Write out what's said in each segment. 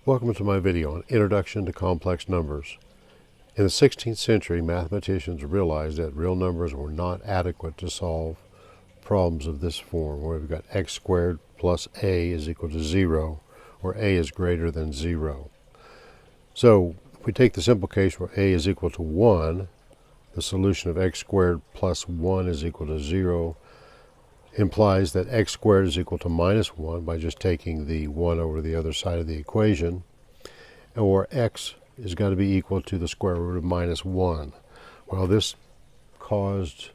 Welcome to my video on Introduction to Complex Numbers. In the 16th century, mathematicians realized that real numbers were not adequate to solve problems of this form, where we've got x squared plus a is equal to 0, or a is greater than 0. So if we take the simple case where a is equal to 1, the solution of x squared plus 1 is equal to 0 implies that x squared is equal to minus 1 by just taking the 1 over the other side of the equation, or x is going to be equal to the square root of minus 1. Well, this caused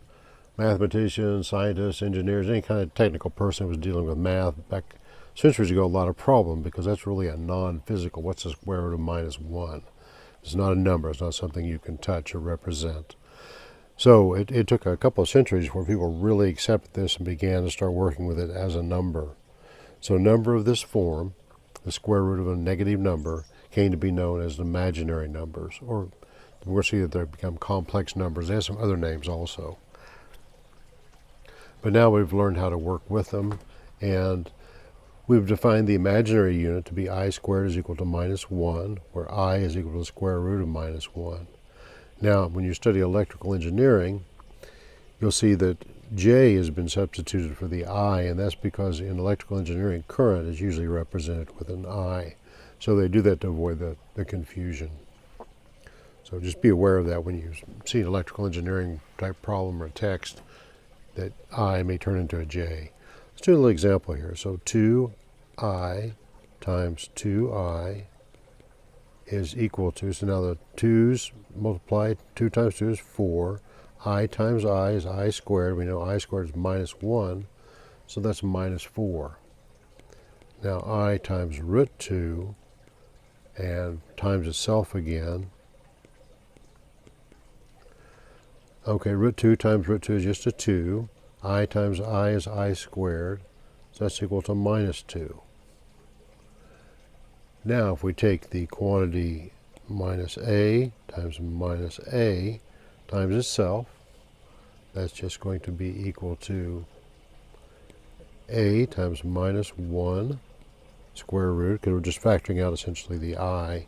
mathematicians, scientists, engineers, any kind of technical person who was dealing with math back centuries ago a lot of problem, because that's really a non-physical. What's the square root of minus 1? It's not a number. It's not something you can touch or represent. So it took a couple of centuries where people really accepted this and began to start working with it as a number. So a number of this form, the square root of a negative number, came to be known as imaginary numbers, or we'll see that they become complex numbers. They have some other names also. But now we've learned how to work with them, and we've defined the imaginary unit to be I squared is equal to minus 1, where I is equal to the square root of minus 1. Now, when you study electrical engineering, you'll see that J has been substituted for the I, and that's because in electrical engineering, current is usually represented with an I. So they do that to avoid the confusion. So just be aware of that when you see an electrical engineering type problem or text, that I may turn into a J. Let's do a little example here. So 2I times 2I is equal to, so now the 2's multiplied, 2 times 2 is 4. I times I is I squared. We know I squared is minus 1, so that's minus 4. Now I times root 2 and times itself again. Okay, root 2 times root 2 is just a 2. I times I is I squared, so that's equal to minus 2. Now if we take the quantity minus a times itself, that's just going to be equal to a times minus 1 square root, because we're just factoring out essentially the I,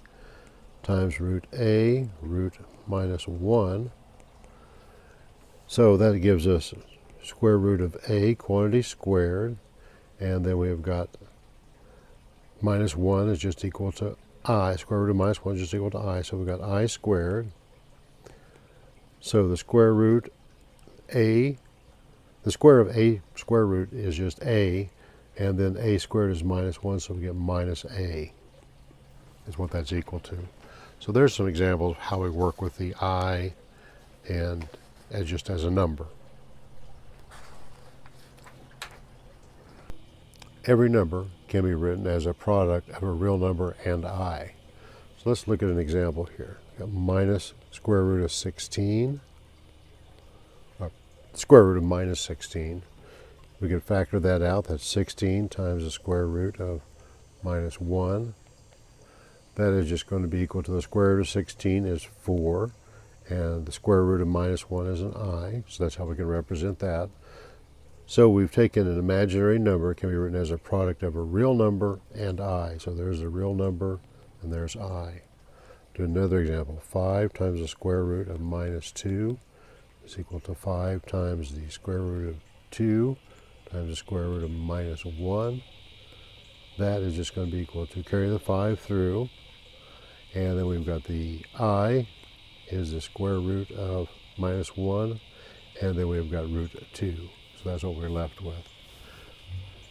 times root a root minus 1. So that gives us square root of a quantity squared, and then we have got minus 1 is just equal to I. Square root of minus 1 is just equal to I. So we've got I squared. So the square root a, the square of a square root is just a, and then a squared is minus 1, so we get minus a is what that's equal to. So there's some examples of how we work with the I and just as a number. Every number can be written as a product of a real number and I. So let's look at an example here. We've got minus square root of 16, square root of minus 16. We can factor that out. That's 16 times the square root of minus 1. That is just going to be equal to the square root of 16 is 4, and the square root of minus 1 is an I, so that's how we can represent that. So we've taken an imaginary number, it can be written as a product of a real number and I. So there's a real number and there's I. Do another example. 5 times the square root of minus 2 is equal to 5 times the square root of 2 times the square root of minus 1. That is just going to be equal to, carry the 5 through, and then we've got the I is the square root of minus 1, and then we've got root 2. So that's what we're left with.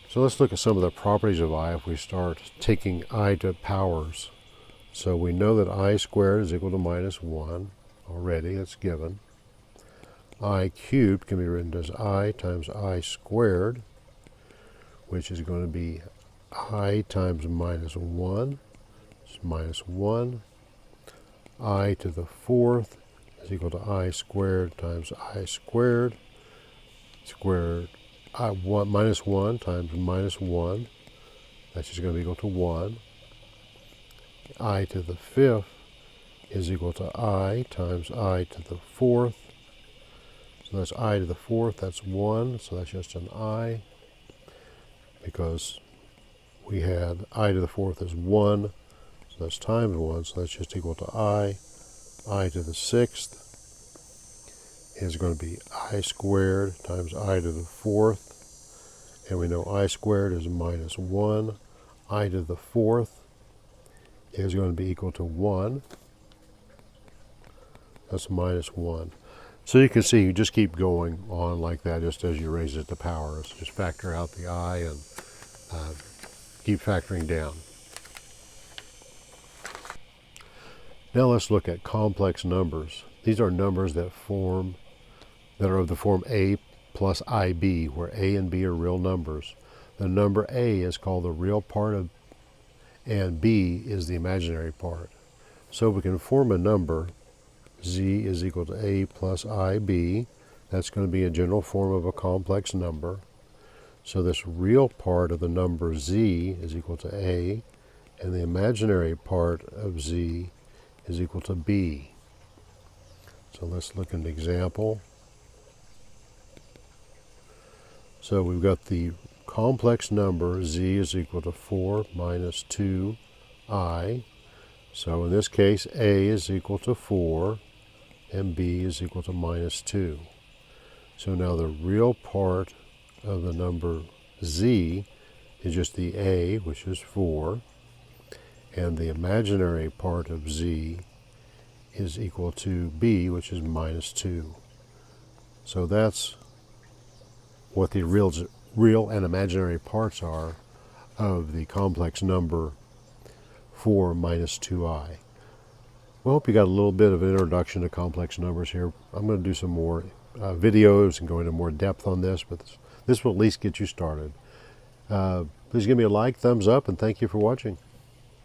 So let's look at some of the properties of I if we start taking I to powers. So we know that I squared is equal to minus 1 already, that's given. I cubed can be written as I times I squared, which is going to be I times minus 1. It's minus 1. I to the fourth is equal to I squared times I squared. Squared minus 1 times minus 1, that's just going to be equal to 1. I to the fifth is equal to I times I to the fourth. So that's I to the fourth, that's 1, so that's just an I, because we had I to the fourth is 1 that's times 1, so that's just equal to I to the 6th is going to be I squared times I to the 4th, and we know I squared is minus 1. I to the 4th is going to be equal to 1. That's minus 1. So you can see you just keep going on like that just as you raise it to powers. Just factor out the I and keep factoring down. Now let's look at complex numbers. These are numbers that are of the form a plus ib, where a and b are real numbers. The number a is called the real part of, and b is the imaginary part. So we can form a number, z is equal to a plus ib. That's going to be a general form of a complex number. So this real part of the number z is equal to a, and the imaginary part of z is equal to b. So let's look at an example. So we've got the complex number z is equal to 4 minus 2i. So in this case, a is equal to 4 and b is equal to minus 2. So now the real part of the number z is just the a, which is 4, and the imaginary part of z is equal to b, which is minus 2. So that's what the real and imaginary parts are of the complex number 4 minus 2i. Well, I hope you got a little bit of an introduction to complex numbers here. I'm going to do some more videos and go into more depth on this, but this will at least get you started. Please give me a like, thumbs up, and thank you for watching.